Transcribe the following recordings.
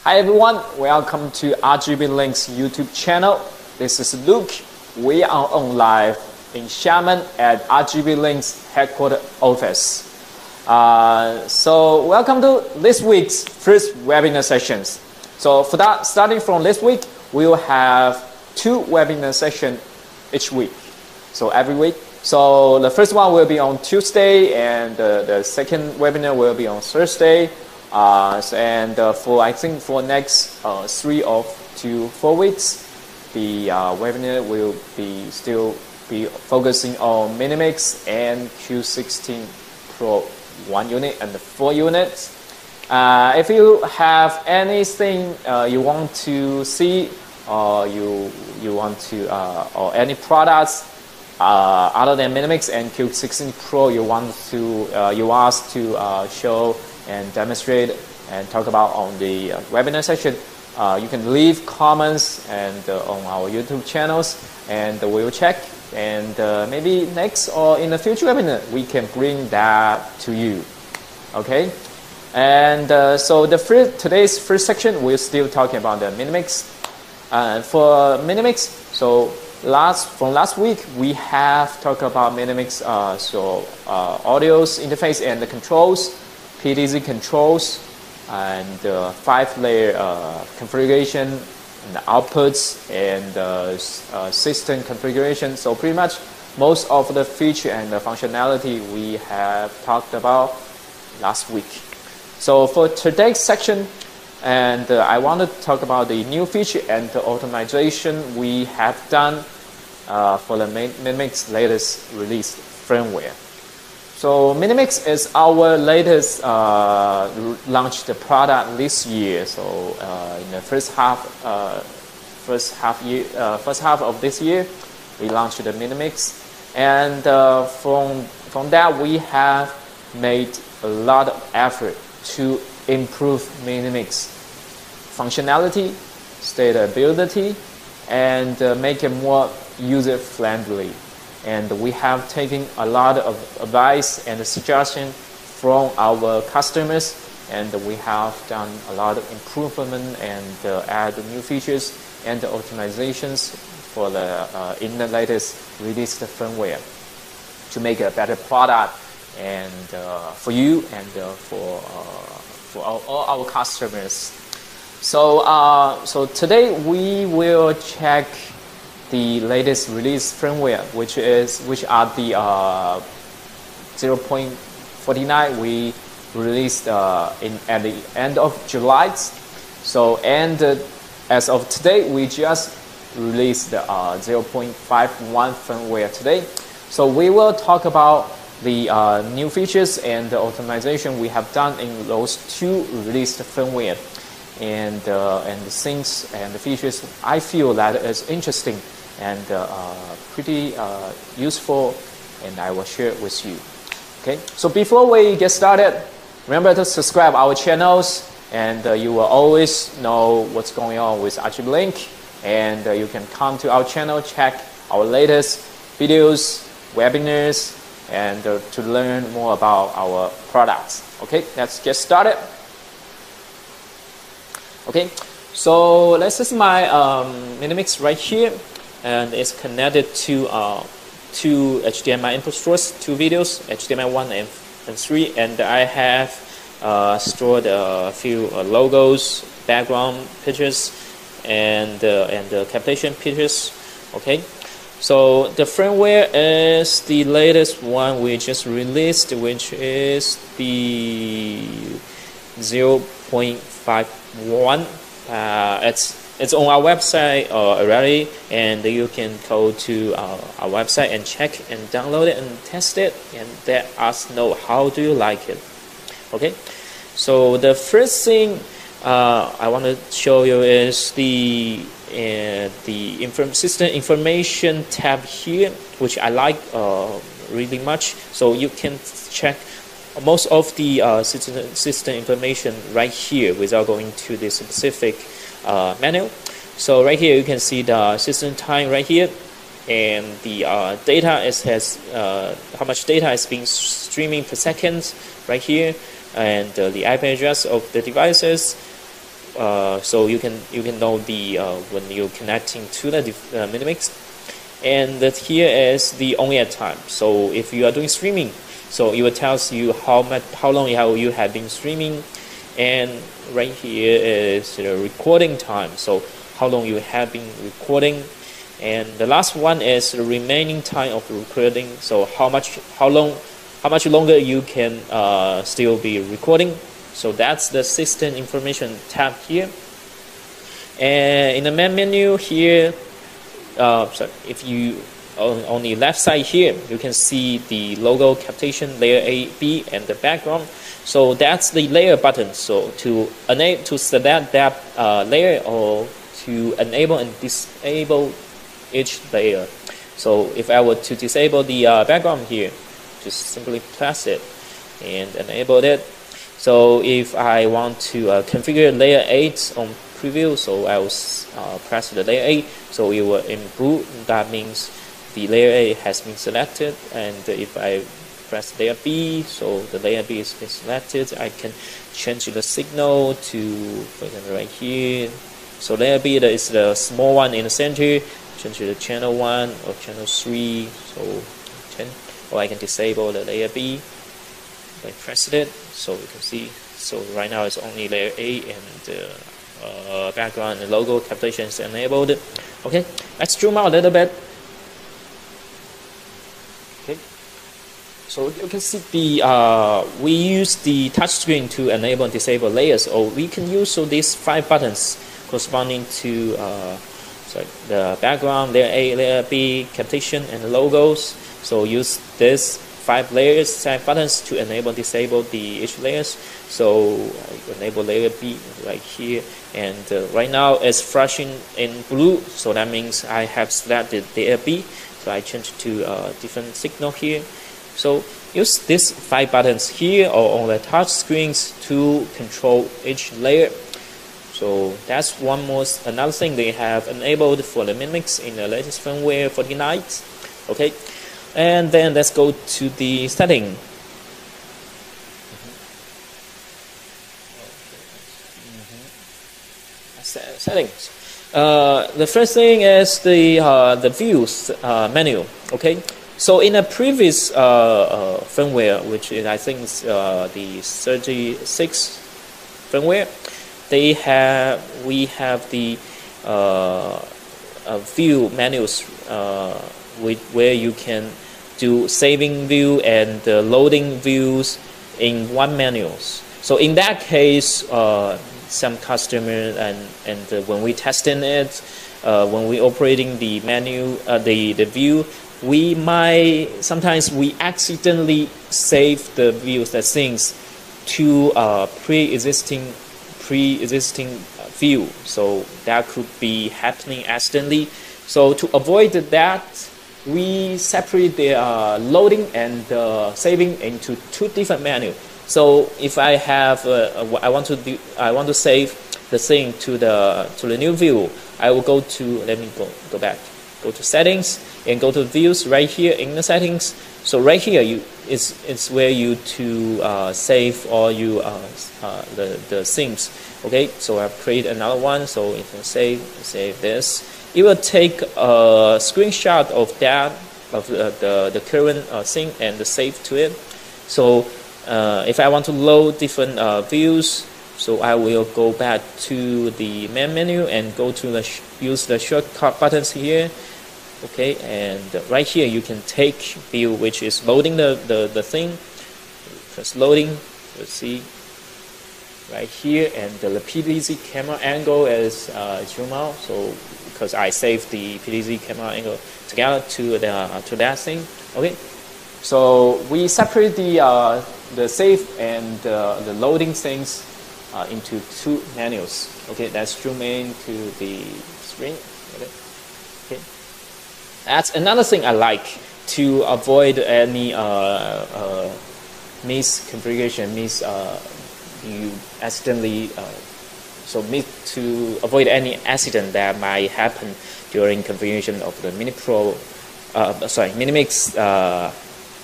Hi everyone, welcome to RGB Links YouTube channel. This is Luke. We are on live in Xiamen at RGB Links headquarters office. So welcome to this week's first webinar sessions. So for that, starting from this week, we will have 2 webinar sessions each week. So every week. So the first one will be on Tuesday, and the second webinar will be on Thursday. For I think for next 3 to 4 weeks, the webinar will still be focusing on Minimix and Q16 Pro 1 unit and 4 units. If you have anything you want to see, or you want to or any products other than Minimix and Q16 Pro you want to you ask to show and demonstrate and talk about on the webinar session, you can leave comments and on our YouTube channels, and we'll check, and maybe next or in the future webinar we can bring that to you. Okay, and so today's first section we're still talking about the Minimix. For Minimix, so from last week we have talked about Minimix, audio's interface and the controls, PDZ controls, and 5-layer configuration, and the outputs, and system configuration. So pretty much most of the feature and the functionality we have talked about last week. So for today's section, and I want to talk about the new feature and the optimization we have done for the Minimix latest released firmware. So Minimix is our latest launched product this year. So in the first half of this year, we launched the Minimix, and from that we have made a lot of effort to improve Minimix functionality, stability, and make it more user-friendly. And we have taken a lot of advice and suggestion from our customers, and we have done a lot of improvement and add new features and optimizations for in the latest released firmware to make a better product and for you and for all our customers. So today we will check the latest release firmware, which are the 0.49 we released at the end of July. So as of today, we just released the 0.51 firmware today. So we will talk about the new features and the optimization we have done in those 2 released firmware, and the things and the features I feel that is interesting and pretty useful, and I will share it with you. Okay, so before we get started, remember to subscribe our channels, and you will always know what's going on with RGB Link, and you can come to our channel, check our latest videos, webinars, and to learn more about our products. Okay, let's get started. Okay, so this is my Minimix right here, and it's connected to 2 HDMI input source, 2 videos, HDMI 1 and 3, and I have stored a few logos, background pictures, and captation pictures. Okay, so the firmware is the latest one we just released, which is the 0.51. It's on our website already, and you can go to our website and check and download it and test it, and let us know how do you like it. Okay, so the first thing I want to show you is the system information tab here, which I like really much. So you can check most of the system information right here without going to the specific menu. So right here you can see the system time right here, and the data has how much data is being streaming per second right here, and the IP address of the devices, so you can know the when you're connecting to the Minimix. And that here is the on-air time. So if you are doing streaming, so it will tell you how long you have been streaming, and right here is the recording time. So how long you have been recording, and the last one is the remaining time of the recording. So how much longer you can still be recording. So that's the system information tab here. And in the main menu here, so if you on the left side here, you can see the logo, capitation, layer A, B, and the background. So that's the layer button. So to select that layer, or to enable and disable each layer. So if I were to disable the background here, just simply press it and enable it. So if I want to configure layer 8 on preview, so I will press the layer 8, so it will in blue. That means the layer 8 has been selected. And if I press layer B, so the layer B is been selected, I can change the signal to, for example, right here. So layer B is the small one in the center. Change to the channel 1 or channel 3. So or I can disable the layer B by pressing it. So you can see. So right now it's only layer A, and background and logo capitation is enabled. Okay, let's zoom out a little bit. Okay, so you can see the we use the touch screen to enable and disable layers, or we can use these 5 buttons corresponding to the background, layer A, layer B, capitation, and logos. So use this 5 buttons to enable and disable each layers. So I enable layer B right here, and right now it's flashing in blue, so that means I have selected layer B. So I change to a different signal here. So use these 5 buttons here or on the touch screens to control each layer. So that's another thing they have enabled for the Minimix in the latest firmware 49. Okay, and then let's go to the setting. Settings. The first thing is the views menu. Okay, so in a previous firmware, which is I think the 36 firmware, we have the view menus where you can do saving view and loading views in one menu. So in that case, some customers and when we testing it, when we operating the menu, the view, sometimes we accidentally save the views, the things, to pre-existing view. So that could be happening accidentally. So to avoid that, we separate the loading and saving into 2 different menus. So if I have I want to save the thing to the new view, I will go to, let me go back, go to settings and go to views right here in the settings. So right here it's where you to save all the things. Okay, so I've created another one, so you can save this. It will take a screenshot of that, of the current thing, and save to it. So if I want to load different views, so I will go back to the main menu and go to use the shortcut buttons here. Okay, and right here you can take view, which is loading the thing. Press loading. Let's see right here, and the PTZ camera angle is zoom out. So because I saved the PTZ camera angle together to that thing. Okay, so we separate the save and the loading things into 2 menus. Okay, let's zoom in to the screen. Okay. That's another thing I like to avoid any misconfiguration, you accidentally to avoid any accident that might happen during configuration of the Minimix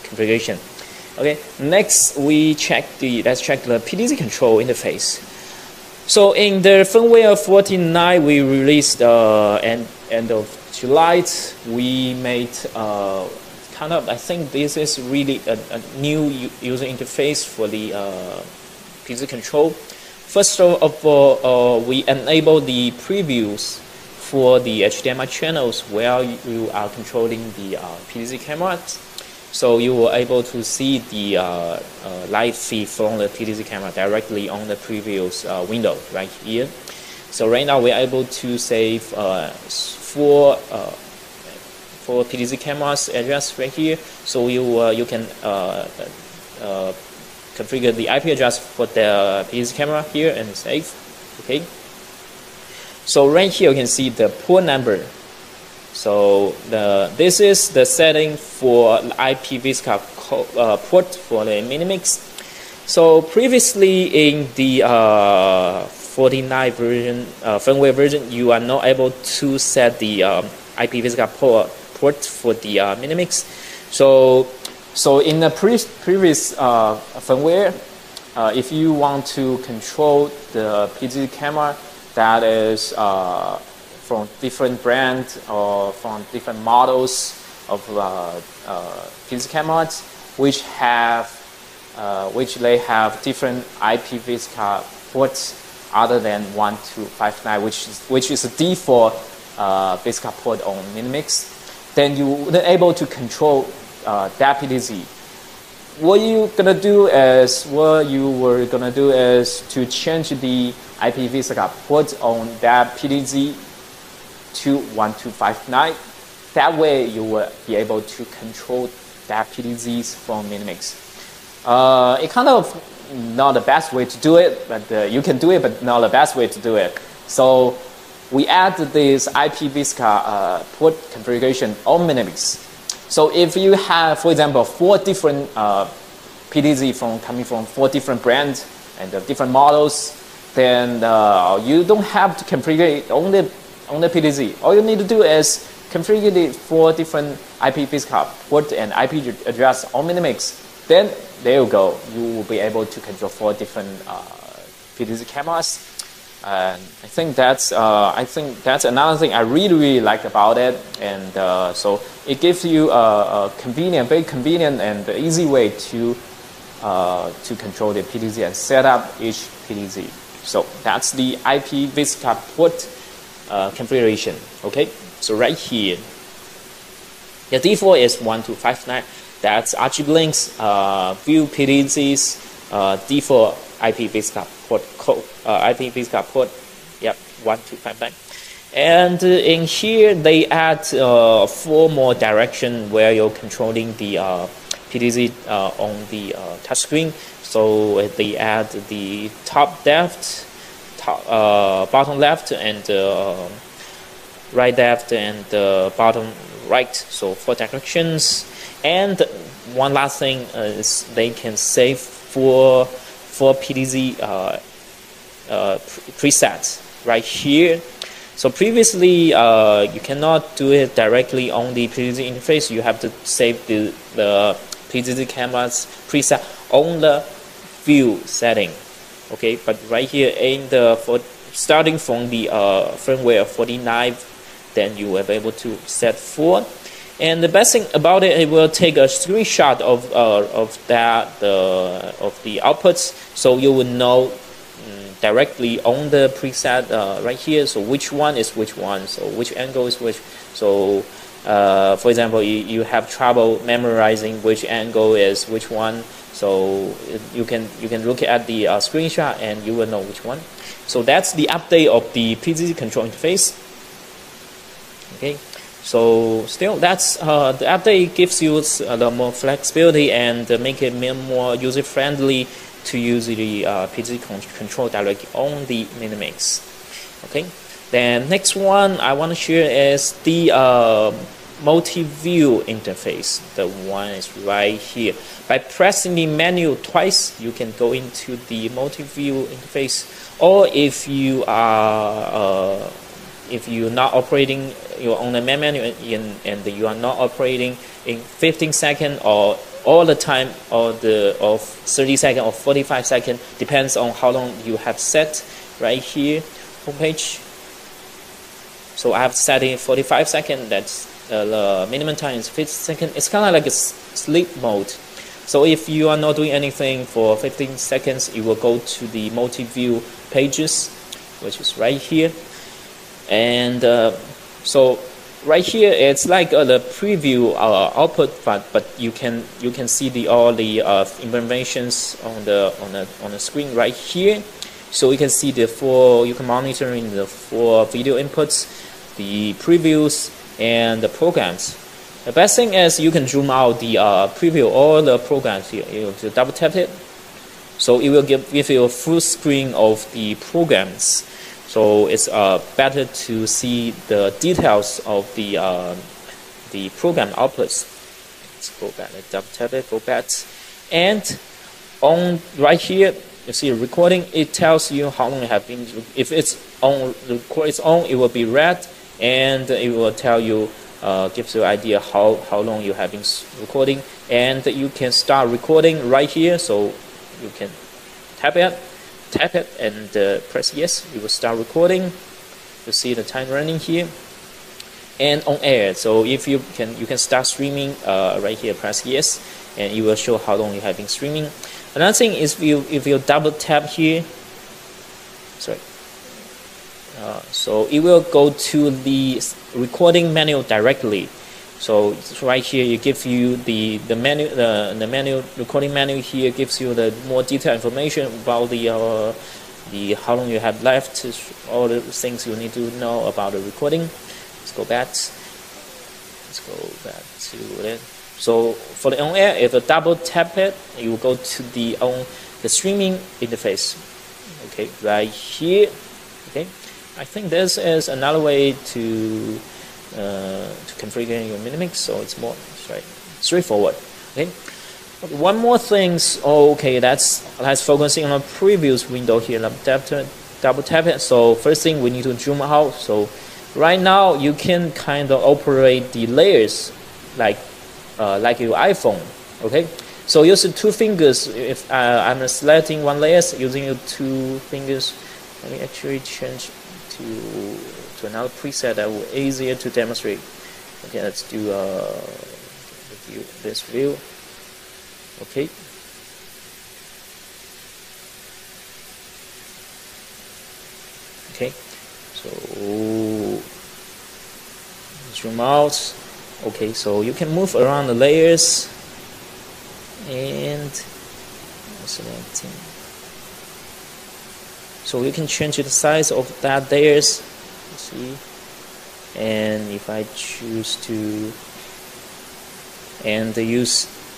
configuration. Okay, next let's check the PTZ control interface. So in the firmware 49 we released end of July, we made kind of, I think this is really a new user interface for the PDZ control. First of all, we enable the previews for the HDMI channels where you are controlling the PDZ cameras. So you were able to see the live feed from the PDZ camera directly on the previous window right here. So right now we're able to save four PDZ cameras address right here. So you can configure the IP address for the PDZ camera here and save. Okay. So right here you can see the port number. So this is the setting for IPVSCA port for the Minimix. So previously in the 49 version, firmware version, you are not able to set the IPVSCA port for the Minimix. So in the previous firmware, if you want to control the PDZ camera that is from different brands or from different models of PDZ cameras, which they have different IPVSCA ports other than 1259, which is a default VSCA port on Minimix, then you're able to control that PDZ. What you were gonna do is to change the IPVSCA port on that PDZ to 1259. That way you will be able to control that PDZs from Minimix. It kind of not the best way to do it, but you can do it, but not the best way to do it. So we add this IPVSCA port configuration on Minimix. So if you have, for example, 4 different PDZ coming from 4 different brands and different models, then you don't have to configure it on the PDZ. All you need to do is configure the 4 different IPVSCA port and IP address on Minimix. Then there you go. You will be able to control 4 different PDZ cameras. And I think that's another thing I really like about it. And so it gives you a very convenient and easy way to control the PDZ and set up each PDZ. So that's the IPVSCA port configuration. Okay, so right here, the default is 1259. That's RGB links view PDZ's default IPVSCA port code. IPVSCA port, yep, 1259. And in here they add 4 more direction where you're controlling the PDZ on the touchscreen. So they add the top left, bottom left, and right left, and bottom right. So 4 directions. And one last thing is they can save 4 PDZ presets right here. So previously you cannot do it directly on the PDZ interface. You have to save the PDZ camera's preset on the view setting. Okay, but right here in starting from the firmware 49, then you will be able to set 4. And the best thing about it, it will take a screenshot of the outputs, so you will know directly on the preset right here. So which one is which one? So which angle is which? So for example, you have trouble memorizing which angle is which one. So you can look at the screenshot and you will know which one. So that's the update of the PDZ control interface. Okay. So still, that's the update gives you a lot more flexibility and make it more user friendly to use the PDZ control directly on the Minimix. Okay. Then next one I want to share is the multi-view interface. The one is right here. By pressing the menu twice, you can go into the multi-view interface. Or if you are if you're not operating, you're on the main menu and you are not operating in 15 seconds or all the time, or 30 seconds or 45 seconds, depends on how long you have set. right here, homepage. So I have set it 45 seconds. That's the minimum time is 50 seconds. It's kind of like a sleep mode. So if you are not doing anything for 15 seconds, it will go to the multi-view pages, which is right here. And so right here it's like the preview output, but you can see all the informations on the screen right here. So you can see you can monitor in the 4 video inputs, the previews, and the programs. The best thing is you can zoom out the preview all the programs here. You just double tap it, so it will give you a full screen of the programs. So it's better to see the details of the program outputs. Let's go back. Let's double tap it. Go back, and on right here you see recording. It tells you how long you have been. If it's on, record is on, it will be red, and it will tell you, gives you an idea how long you have been recording, and you can start recording right here. So you can tap it and press yes. It will start recording. You see the time running here, and on air. So if you can start streaming right here. Press yes, and it will show how long you have been streaming. Another thing is if you double tap here, sorry. So it will go to the recording menu directly. So right here, it gives you the menu, the menu recording menu here gives you the more detailed information about the how long you have left, all the things you need to know about the recording. Let's go back. Let's go back to it. So for the on air, if you double tap it, you will go to the streaming interface. Okay, right here. Okay, I think this is another way to configure your Minimix, so it's more straightforward. Okay, one more thing. Okay, that's focusing on the previous window here. Double tap it. So first thing, we need to zoom out. So right now you can kind of operate the layers like your iPhone. Okay, so use 2 fingers. If I'm selecting one layer using your 2 fingers, let me actually change to another preset that will be easier to demonstrate. Okay, let's do this view. Okay. Okay, so zoom out. Okay, so you can move around the layers and selecting. So you can change the size of that layers. See, and if I choose to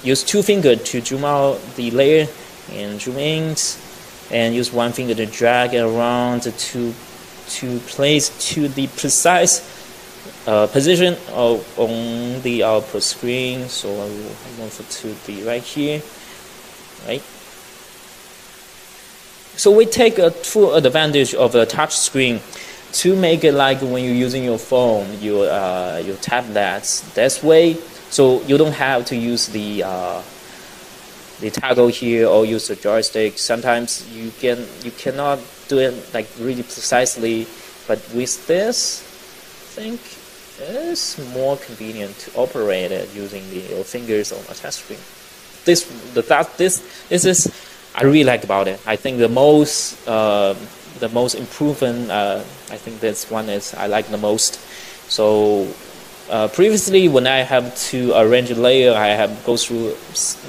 use 2 fingers to zoom out the layer and zoom in, and use 1 finger to drag it around to place to the precise position on the output screen. So I will move it to the right here, right? So we take a full advantage of the touch screen to make it like when you're using your phone, you tap that way, so you don't have to use the toggle here or use the joystick. Sometimes you cannot do it like really precisely, but with this, I think it's more convenient to operate it using your fingers on a touch screen. This is I really like about it. I think the most improvement, I think this one is I like the most. So previously, when I have to arrange a layer, I have go through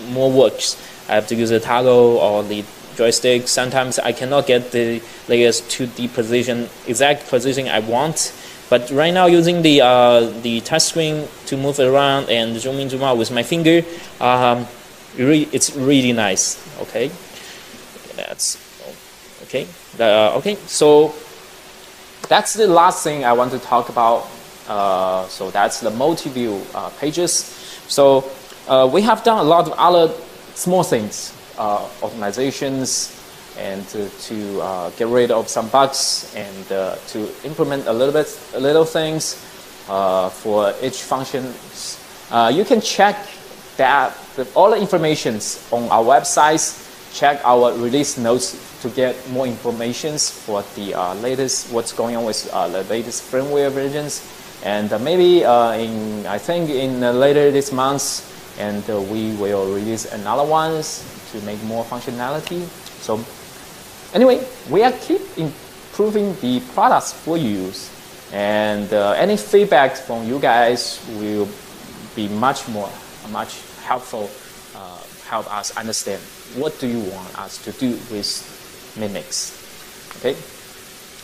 more works. I have to use a toggle or the joystick. Sometimes I cannot get the layers to the exact position I want. But right now, using the touch screen to move it around and zoom in, zoom out with my finger, it's really nice. Okay, that's okay. Okay, so that's the last thing I want to talk about. So that's the multi-view pages. So we have done a lot of other small things, optimizations, and to get rid of some bugs, and to implement little things for each function. You can check that all the informations on our websites. check our release notes to get more informations for the latest, what's going on with the latest firmware versions. And maybe I think later this month, and we will release another ones to make more functionality. So anyway, we are keep improving the products for you, and any feedback from you guys will be much helpful, help us understand what do you want us to do with Minimix. Okay,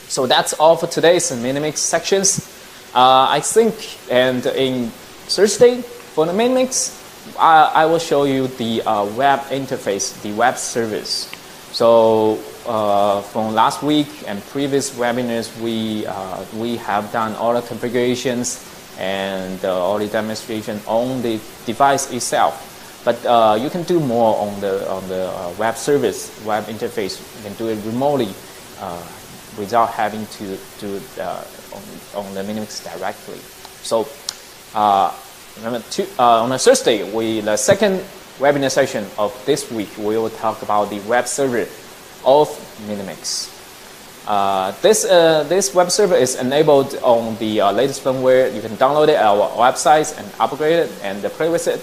so that's all for today's Minimix sections. I think, and in Thursday for the Minimix, I will show you the web interface, the web service. So from last week and previous webinars, we have done all the configurations and all the demonstration on the device itself. But you can do more on the web service, web interface. You can do it remotely without having to do it on the Minimix directly. So remember, on a Thursday, the second webinar session of this week, we will talk about the web server of Minimix. This web server is enabled on the latest firmware. You can download it at our website and upgrade it and play with it.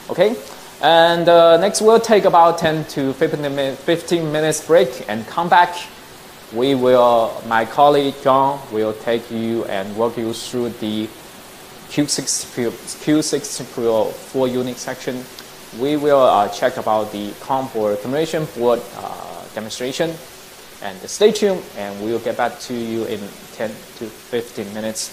Okay, and next we'll take about 10 to 15 minutes break and come back. My colleague John will take you and walk you through the Q6 Pro 4 unit section. We will check about the COM board, combination board demonstration, and stay tuned, and we will get back to you in 10 to 15 minutes.